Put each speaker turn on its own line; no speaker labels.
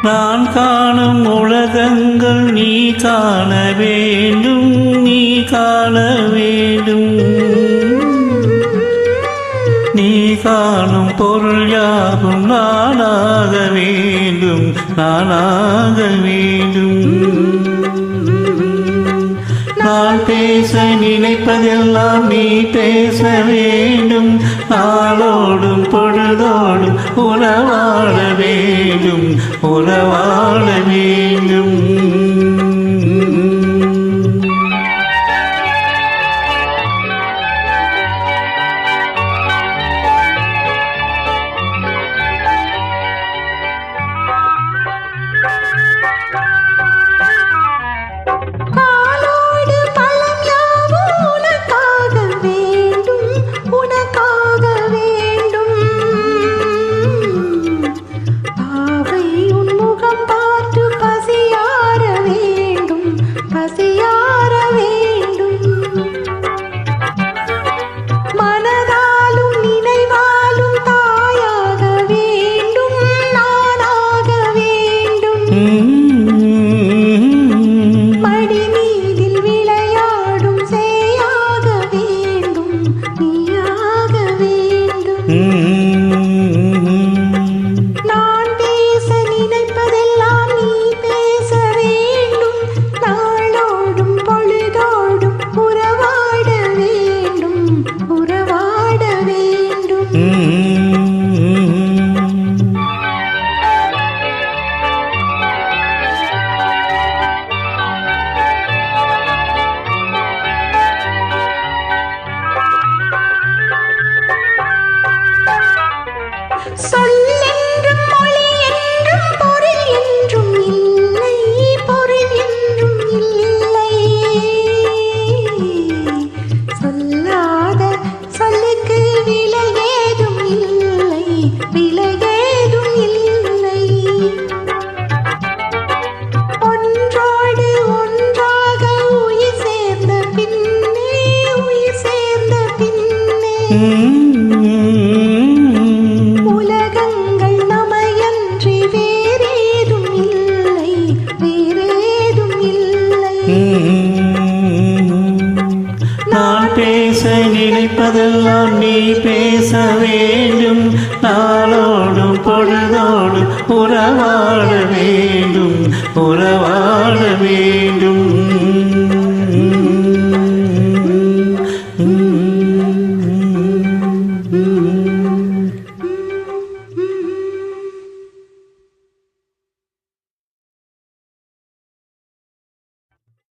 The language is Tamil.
நான் காணும் உலகங்கள் நீ காண வேண்டும், நீ காண வேண்டும். நீ காணும் பொருள் யாவும் நானாக வேண்டும், நானாக வேண்டும். நான் பேச நினைப்பதெல்லாம் நீ பேச வேண்டும். நாளோடும் பொழுதோடும் உறவாட வேண்டும், உறவாட வேண்டும்.
நான் பேச நினைப்பதெல்லாம் நீ பேச வேண்டும். நாளோடும் பொழுதோடும் உறவாட வேண்டும், உறவாட வேண்டும். சொல்லென்றும் மொழி என்றும் பொருள் என்றும் இல்லை, பொருள் என்றும் இல்லை. சொல்லாத சொல்லுக்கு விலை ஏதும் இல்லை, விலை ஏதும் இல்லை. ஒன்றோடு ஒன்றாக உயிர் சேர்ந்த பின்னே, உயிர் சேர்ந்த பின்னே
நான் பேச நினைப்பதெல்லாம் நீ பேச வேண்டும். நாளோடும் பொழுதோடும் உறவாட வேண்டும், உறவாட